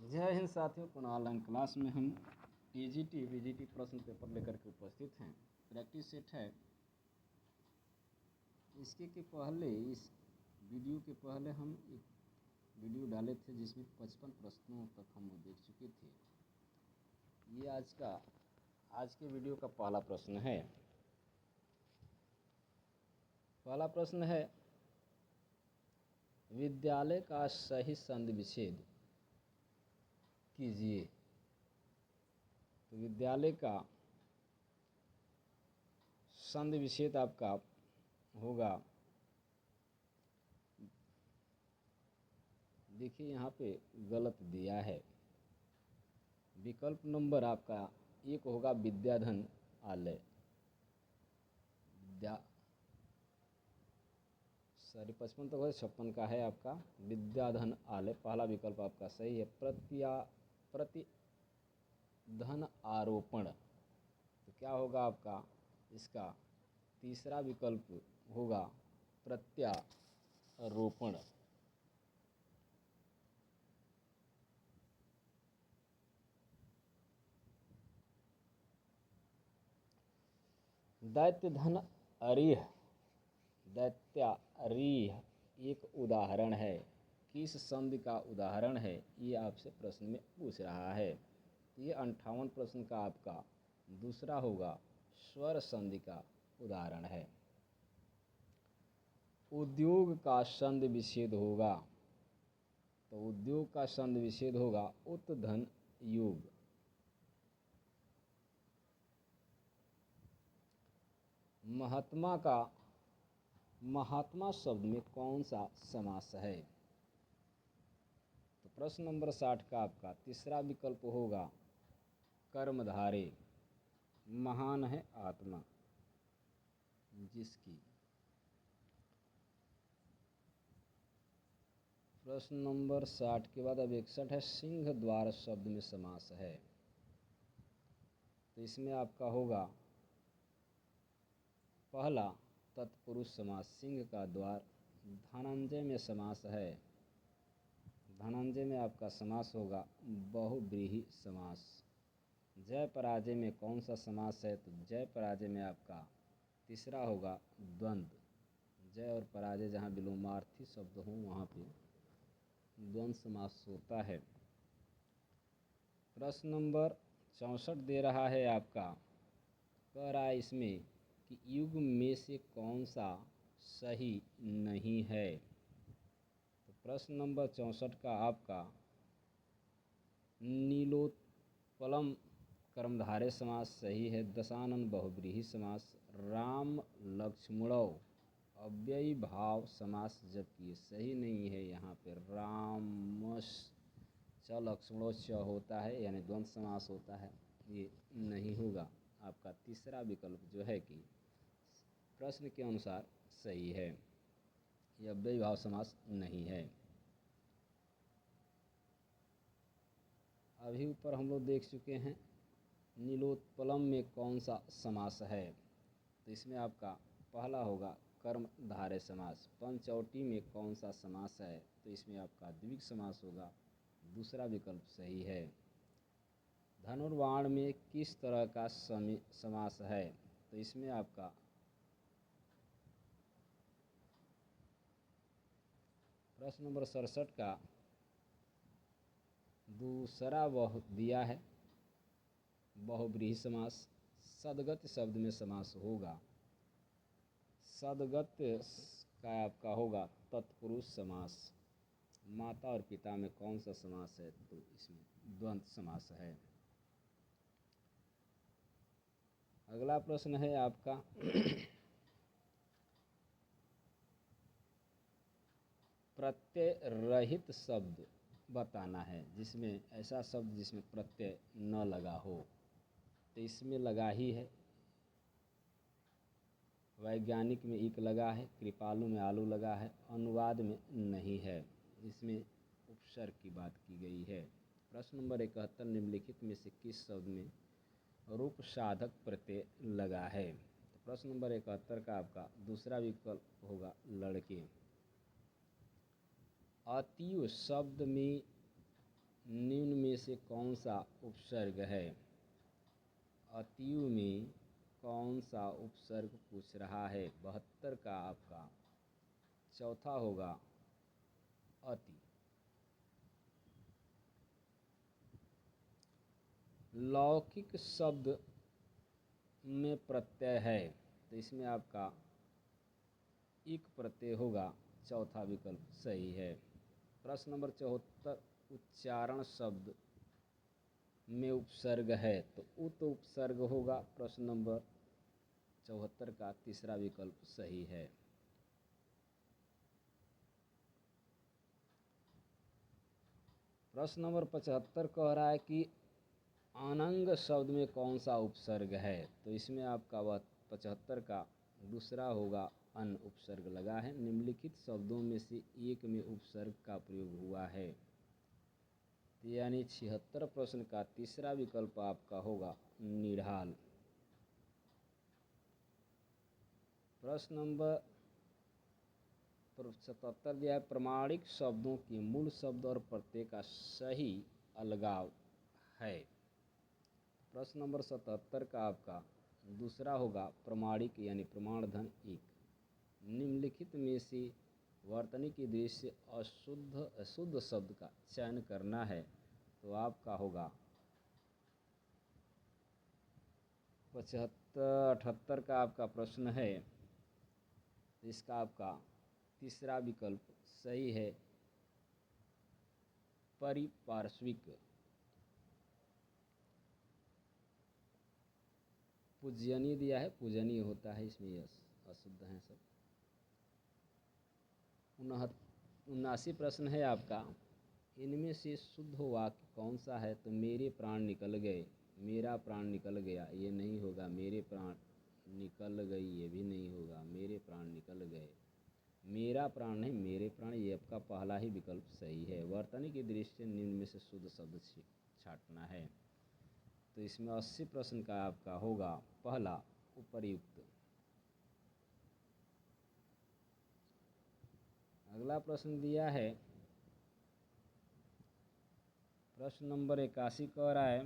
जय हिंद साथियों, online class में हम टीजीटी वीजीटी प्रश्न पेपर लेकर के उपस्थित हैं। प्रैक्टिस सेट है। इसके पहले इस वीडियो के पहले हम एक वीडियो डाले थे जिसमें 55 प्रश्नों तक हम देख चुके थे। ये आज के वीडियो का पहला प्रश्न है। पहला प्रश्न है, विद्यालय का सही संधि विच्छेद कीजिए। तो विद्यालय का संधि विच्छेद आपका होगा, देखिए यहाँ पे गलत दिया है। विकल्प नंबर आपका एक होगा विद्याधन आलय। 55 तो 56 का है आपका विद्याधन आलय। पहला विकल्प आपका सही है। प्रतिधन आरोपण, तो क्या होगा आपका इसका तीसरा विकल्प होगा प्रत्यारोपण। दैत्यधन अरीह, दैत्यारीह एक उदाहरण है। किस संधि का उदाहरण है, ये आपसे प्रश्न में पूछ रहा है। तो ये 58 प्रश्न का आपका दूसरा होगा, स्वर संधि का उदाहरण है। उद्योग का संधि विच्छेद होगा, तो उद्योग का संधि विच्छेद होगा उत्धन योग। महात्मा शब्द में कौन सा समास है? तो प्रश्न नंबर 60 का आपका तीसरा विकल्प होगा कर्मधारय। महान है आत्मा जिसकी। प्रश्न नंबर 60 के बाद अब 61 है, सिंह द्वार शब्द में समास है। तो इसमें आपका होगा पहला तत्पुरुष समास, सिंह का द्वार। धनंजय में समास है। धनंजय में आपका समास होगा बहुव्रीहि समास। जय पराजय में कौन सा समास है? तो जय पराजय में आपका तीसरा होगा द्वंद्व। जय और पराजय जहाँ विलोमार्थी शब्द हों वहाँ पे द्वंद्व समास होता है। प्रश्न नंबर 64 दे रहा है आपका, कह रहा है इसमें कि युग में से कौन सा सही नहीं है। तो प्रश्न नंबर 64 का आपका नीलोत्पलम कर्मधारय समास सही है। दशानन बहुव्रीहि समास। राम लक्ष्मणौ अव्ययी भाव समास, जबकि ये सही नहीं है। यहाँ पे रामश च लक्ष्मणो च होता है, यानी द्वंद्व समास होता है, ये नहीं होगा। आपका तीसरा विकल्प जो है कि प्रश्न के अनुसार सही है, यह अव्ययी भाव समास नहीं है। अभी ऊपर हम लोग देख चुके हैं नीलोत्पलम में कौन सा समास है। तो इसमें आपका पहला होगा कर्मधारय समास। पंचवटी में कौन सा समास है? तो इसमें आपका द्विग समास होगा। दूसरा विकल्प सही है। धनुर्वाण में किस तरह का समास है? तो इसमें आपका प्रश्न नंबर 67 का दूसरा वह दिया है बहुव्रीहि समास। सदगत शब्द में समास होगा। सदगत का आपका होगा तत्पुरुष समास। माता और पिता में कौन सा समास है? तो इसमें द्वंद्व समास है। अगला प्रश्न है आपका प्रत्यय रहित शब्द बताना है, जिसमें ऐसा शब्द जिसमें प्रत्यय न लगा हो। तो इसमें लगा ही है। वैज्ञानिक में इक लगा है, कृपालु में आलू लगा है, अनुवाद में नहीं है। इसमें उपसर्ग की बात की गई है। प्रश्न नंबर 71, निम्नलिखित में से किस शब्द में रूप साधक प्रत्यय लगा है? तो प्रश्न नंबर 71 का आपका दूसरा विकल्प होगा लड़के। अतीव शब्द में निम्न में से कौन सा उपसर्ग है? अतियु में कौन सा उपसर्ग पूछ रहा है? 72 का आपका चौथा होगा अति। लौकिक शब्द में प्रत्यय है तो इसमें आपका इक प्रत्यय होगा, चौथा विकल्प सही है। प्रश्न नंबर 74, उच्चारण शब्द में उपसर्ग है तो उत उपसर्ग होगा। प्रश्न नंबर 74 का तीसरा विकल्प सही है। प्रश्न नंबर 75 कह रहा है कि अनंग शब्द में कौन सा उपसर्ग है तो इसमें आपका वह 75 का दूसरा होगा अन उपसर्ग लगा है। निम्नलिखित शब्दों में से एक में उपसर्ग का प्रयोग हुआ है यानी 76 प्रश्न का तीसरा विकल्प आपका होगा निढाल। प्रश्न नंबर 77 दिया है प्रमाणिक शब्दों के मूल शब्द और प्रत्यय का सही अलगाव है। प्रश्न नंबर 77 का आपका दूसरा होगा प्रमाणिक यानी प्रमाण धन एक। निम्नलिखित में से वर्तनी की दृष्टि से अशुद्ध शब्द का चयन करना है तो आपका होगा 78 का आपका प्रश्न है। इसका आपका तीसरा विकल्प सही है परिपार्श्विक। पूजनीय दिया है, पूजनीय होता है, इसमें अशुद्ध हैं सब। 79 प्रश्न है आपका, इनमें से शुद्ध वाक्य कौन सा है तो मेरे प्राण निकल गए, मेरा प्राण निकल गया ये नहीं होगा, मेरे प्राण निकल गई ये भी नहीं होगा, मेरे प्राण निकल गए, मेरा प्राण नहीं मेरे प्राण, ये आपका पहला ही विकल्प सही है। वर्तनी की दृष्टि से निम्न में से शुद्ध शब्द छांटना है तो इसमें 80 प्रश्न का आपका होगा पहला उपर्युक्त। अगला प्रश्न दिया है प्रश्न नंबर 81 कह रहा है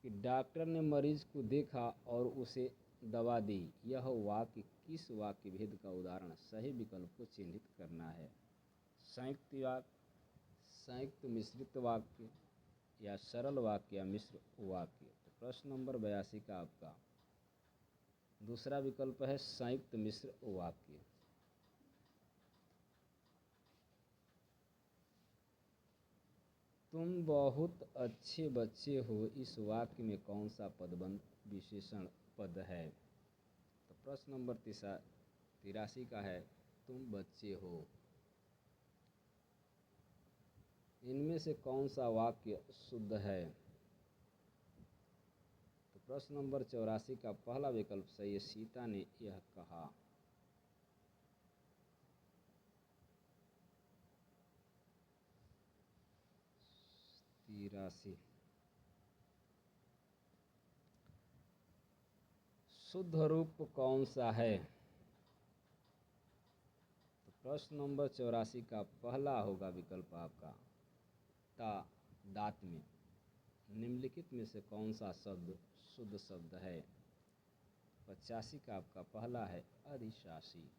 कि डॉक्टर ने मरीज को देखा और उसे दवा दी, यह वाक्य किस वाक्य भेद का उदाहरण? सही विकल्प को चिन्हित करना है। संयुक्त वाक्य, संयुक्त मिश्रित वाक्य या सरल वाक्य या मिश्र वाक्य। तो प्रश्न नंबर 82 का आपका दूसरा विकल्प है संयुक्त मिश्र वाक्य। तुम बहुत अच्छे बच्चे हो, इस वाक्य में कौन सा पदबंध विशेषण पद है? तो प्रश्न नंबर 83 का है तुम बच्चे हो। इनमें से कौन सा वाक्य शुद्ध है? तो प्रश्न नंबर 84 का पहला विकल्प सही है, सीता ने यह कहा। तिरासी शुद्ध रूप कौन सा है? तो प्रश्न नंबर 84 का पहला होगा विकल्प आपका ता दात में। निम्नलिखित में से कौन सा शब्द शुद्ध शब्द है? 85 का आपका पहला है अधिशासी।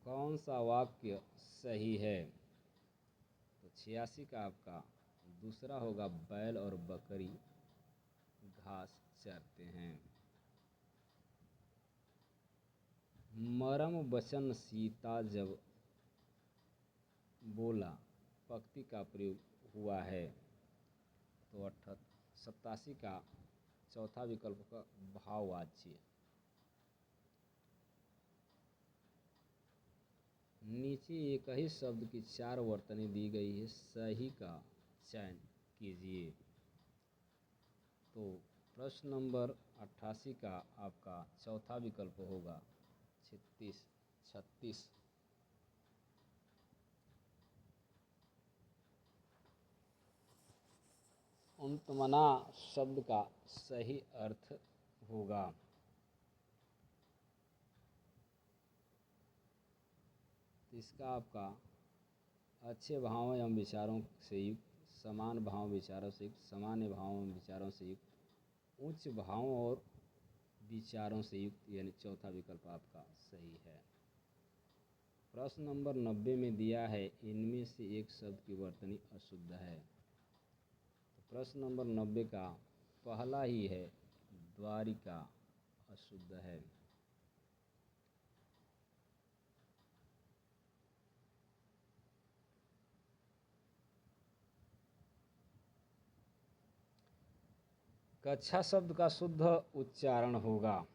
कौन सा वाक्य सही है? तो 86 का आपका दूसरा होगा बैल और बकरी घास चरते हैं। मरम वचन सीता जब बोला पक्ति का प्रयोग हुआ है तो 87 का चौथा विकल्प का भाववाच्य। नीचे एक ही शब्द की 4 वर्तनी दी गई है, सही का चयन कीजिए। तो प्रश्न नंबर 88 का आपका चौथा विकल्प होगा 36। उन्मना शब्द का सही अर्थ होगा। तो इसका आपका अच्छे भावों एवं विचारों से युक्त, समान भाव विचारों से युक्त, सामान्य भावों एवं विचारों से युक्त, उच्च भावों और विचारों से युक्त, यानी चौथा विकल्प आपका सही है। प्रश्न नंबर 90 में दिया है इनमें से एक शब्द की वर्तनी अशुद्ध है। तो प्रश्न नंबर 90 का पहला ही है द्वारिका अशुद्ध है। कक्षा शब्द का शुद्ध उच्चारण होगा।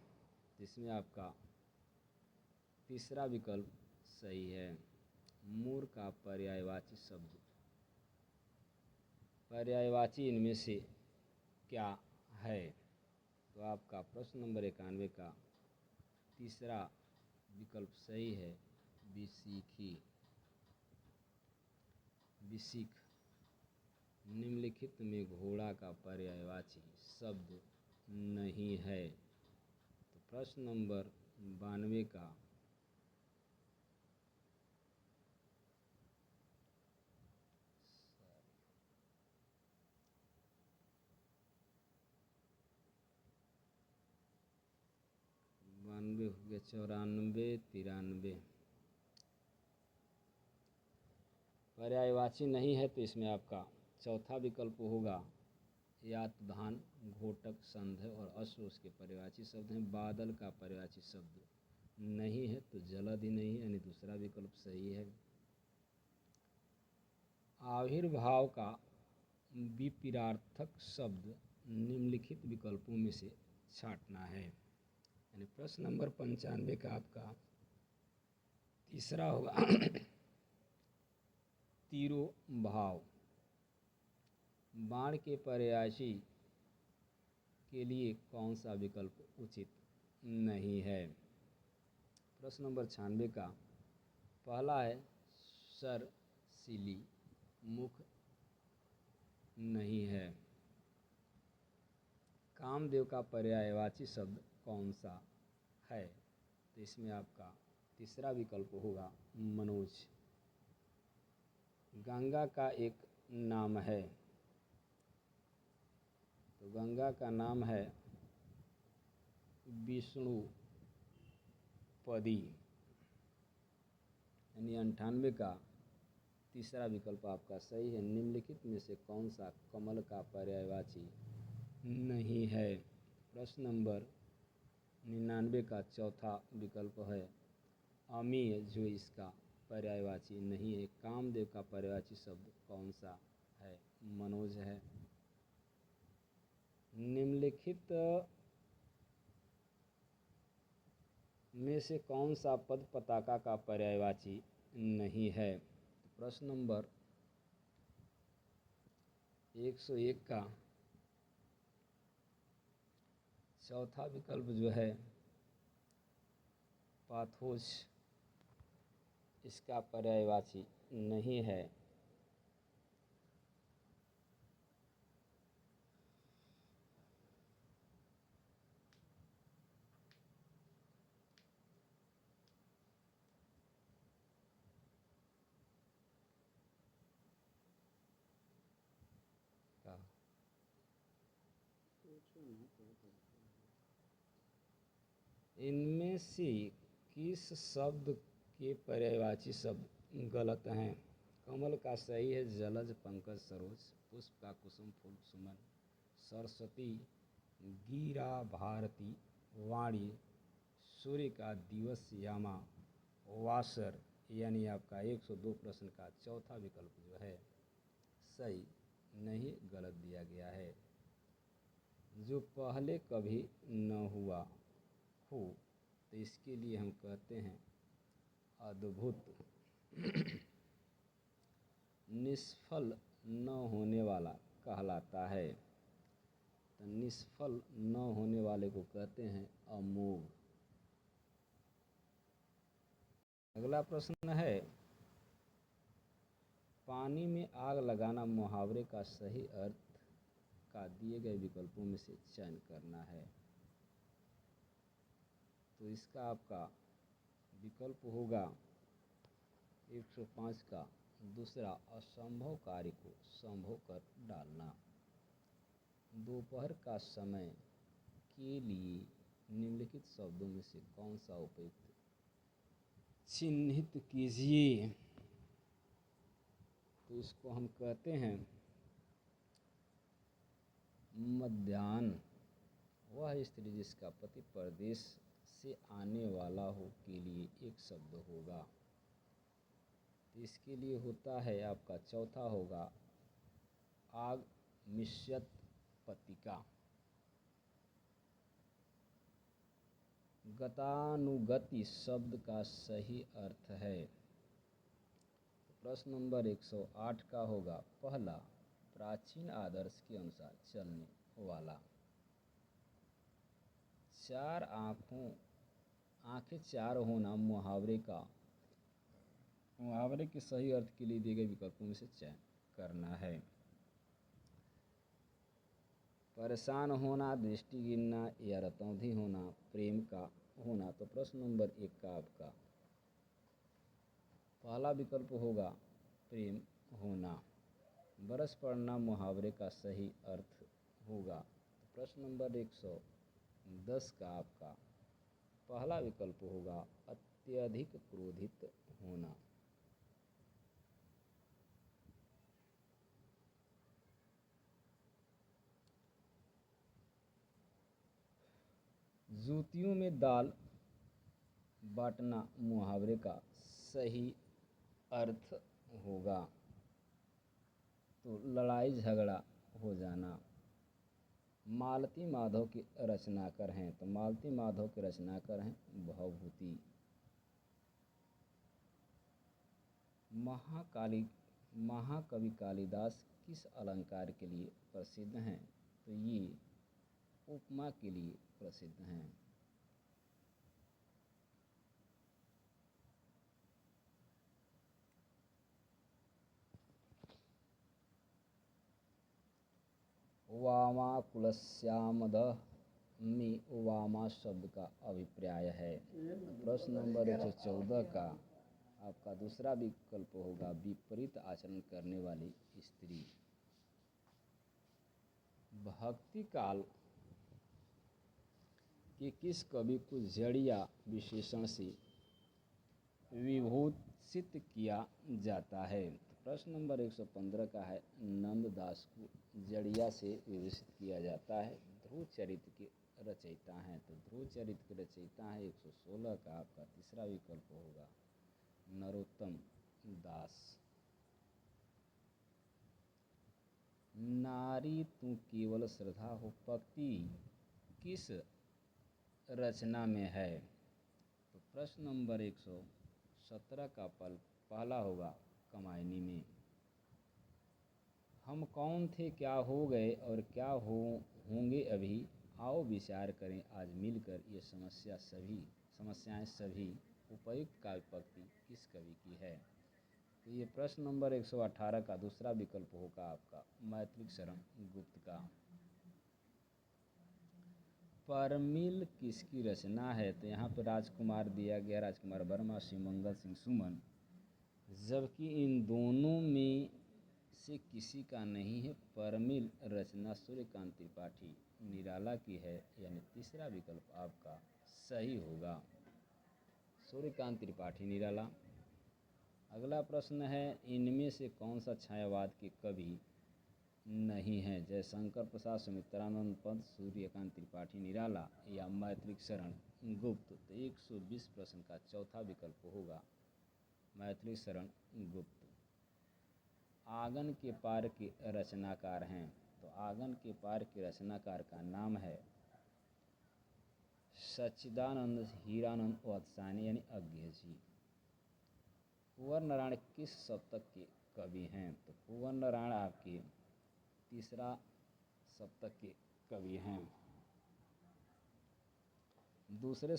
जिसमें आपका तीसरा विकल्प सही है। मूर का पर्यायवाची शब्द, पर्यायवाची इनमें से क्या है? तो आपका प्रश्न नंबर 91 का तीसरा विकल्प सही है, विसीखी। विसीख निम्नलिखित में घोड़ा का पर्यायवाची शब्द नहीं है। तो प्रश्न नंबर 92 का हो गया, 94, 93 पर्यायवाची नहीं है। तो इसमें आपका चौथा विकल्प होगा यातधान, घोटक, संध्य और अश्व उसके पर्यायवाची शब्द हैं। बादल का पर्यायवाची शब्द नहीं है, तो जलद ही नहीं है, यानी दूसरा विकल्प सही है। आविर्भाव का विपरीतार्थक शब्द निम्नलिखित विकल्पों में से छांटना है। यानी प्रश्न नंबर 95 का आपका तीसरा होगा तिरोभाव। बाण के पर्यायवाची के लिए कौन सा विकल्प उचित नहीं है? प्रश्न नंबर 96 का पहला है सरसिली, मुख नहीं है। कामदेव का पर्यायवाची शब्द कौन सा है? तो इसमें आपका तीसरा विकल्प होगा मनोज। गंगा का एक नाम है। तो गंगा का नाम है विष्णुपदी। यानी 98 का तीसरा विकल्प आपका सही है। निम्नलिखित में से कौन सा कमल का पर्यायवाची नहीं है? प्रश्न नंबर 99 का चौथा विकल्प है अमीय, जो इसका पर्यायवाची नहीं है। कामदेव का पर्यायवाची शब्द कौन सा है? मनोज है। निम्नलिखित में से कौन सा पद पताका का पर्यायवाची नहीं है? तो प्रश्न नंबर 101 का चौथा विकल्प जो है पाथोज, इसका पर्यायवाची नहीं है। इनमें से किस शब्द के पर्यायवाची शब्द गलत हैं? कमल का सही है जलज, पंकज, सरोज। पुष्प का कुसुम, फूल, सुमन। सरस्वती, गीरा, भारती, वाणी। सूर्य का दिवस, यामा, वासर। यानी आपका 102 प्रश्न का चौथा विकल्प जो है सही नहीं, गलत दिया गया है। जो पहले कभी न हुआ हो, तो इसके लिए हम कहते हैं अद्भुत। निष्फल न होने वाला कहलाता है। तो निष्फल न होने वाले को कहते हैं अमोघ। अगला प्रश्न है पानी में आग लगाना मुहावरे का सही अर्थ का दिए गए विकल्पों में से चयन करना है। तो इसका आपका विकल्प होगा 105 का दूसरा, असंभव कार्य को संभव कर डालना। दोपहर का समय के लिए निम्नलिखित शब्दों में से कौन सा उपयुक्त चिन्हित कीजिए। तो इसको हम कहते हैं मध्याह्न। वह स्त्री जिसका पति परदेश से आने वाला हो के लिए एक शब्द होगा। तो इसके लिए होता है आपका चौथा होगा आग मिश्यत पतिका। गतानुगति शब्द का सही अर्थ है। प्रश्न नंबर 108 का होगा पहला, प्राचीन आदर्श के अनुसार चलने वाला। आंखें चार होना मुहावरे के सही अर्थ के लिए दिए गए विकल्पों में से चयन करना है। परेशान होना, दृष्टि गिरना या रतौंधी होना, प्रेम का होना। तो प्रश्न नंबर 1 का आपका पहला विकल्प होगा प्रेम होना। बरस पड़ना मुहावरे का सही अर्थ होगा। तो प्रश्न नंबर 110 का आपका पहला विकल्प होगा अत्यधिक क्रोधित होना। जूतियों में दाल बांटना मुहावरे का सही अर्थ होगा। तो लड़ाई झगड़ा हो जाना। मालती माधव के रचनाकार हैं। तो मालती माधव के रचनाकार हैं भवभूति। महाकवि कालिदास किस अलंकार के लिए प्रसिद्ध हैं? तो ये उपमा के लिए प्रसिद्ध हैं। वामाकुलस्यामदः में वामा शब्द का अभिप्राय है। प्रश्न नंबर 114 का आपका दूसरा विकल्प होगा विपरीत आचरण करने वाली स्त्री। भक्ति काल के किस कवि को जड़िया विशेषण से विभूषित किया जाता है? तो प्रश्न नंबर 115 का है नंददास को जड़िया से विभूषित किया जाता है। ध्रुव चरित्र के रचयिता हैं। तो ध्रुव चरित्र के रचयिता हैं 116 का आपका तीसरा विकल्प होगा नरोत्तम दास। नारी तू केवल श्रद्धा हो पक्ति किस रचना में है? तो प्रश्न नंबर 117 का पहला होगा कमायनी में। हम कौन थे, क्या हो गए और क्या होंगे अभी, आओ विचार करें आज मिलकर ये समस्याएं सभी उपयुक्त काव्य पंक्ति किस कवि की है? तो ये प्रश्न नंबर 118 का दूसरा विकल्प होगा आपका मैत्रिक शरण गुप्त का। परमिल किसकी रचना है? तो यहाँ पर राजकुमार दिया गया, राजकुमार वर्मा, शिवमंगल सिंह सुमन, जबकि इन दोनों में से किसी का नहीं है। परमिल रचना सूर्यकांत त्रिपाठी निराला की है, यानी तीसरा विकल्प आपका सही होगा सूर्यकांत त्रिपाठी निराला। अगला प्रश्न है इनमें से कौन सा छायावाद के कवि नहीं है? जयशंकर प्रसाद, सुमित्रानंद पंत, सूर्यकांत त्रिपाठी निराला या मैत्रिक शरण गुप्त। तो 120 प्रश्न का चौथा विकल्प होगा मैत्रिक शरण गुप्त। आंगन के पार के रचनाकार हैं। तो आंगन के पार के रचनाकार का नाम है सच्चिदानंद हीरानंद वत्सायनी यानी अज्ञे जी। कुंवर नारायण किस सप्तक के कवि हैं? तो कुंवर नारायण आपके तीसरा सप्तक के कवि हैं। दूसरा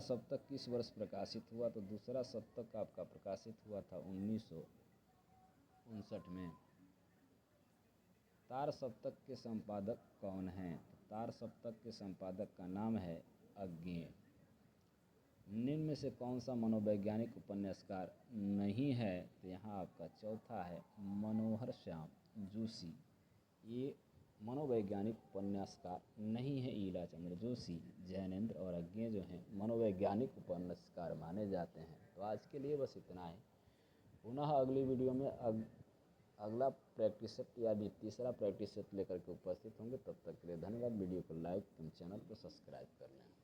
सप्तक किस वर्ष प्रकाशित हुआ? तो दूसरा सप्तक आपका प्रकाशित हुआ था 1959 में। तार सप्तक के संपादक कौन हैं? तो तार सप्तक के संपादक का नाम है अज्ञेय। निम्न में से कौन सा मनोवैज्ञानिक उपन्यासकार नहीं है? तो यहाँ आपका चौथा है मनोहर श्याम जोशी। ये मनोवैज्ञानिक उपन्यासकार नहीं है ईलाचंद्र जोशी। जैनेंद्र और अज्ञेय जो हैं मनोवैज्ञानिक उपन्यासकार माने जाते हैं। तो आज के लिए बस इतना ही। पुनः अगली वीडियो में अगला प्रैक्टिस सेट यानी तीसरा प्रैक्टिस सेट लेकर के उपस्थित होंगे। तब तक के लिए धन्यवाद। वीडियो को लाइक एवं चैनल को सब्सक्राइब कर लें।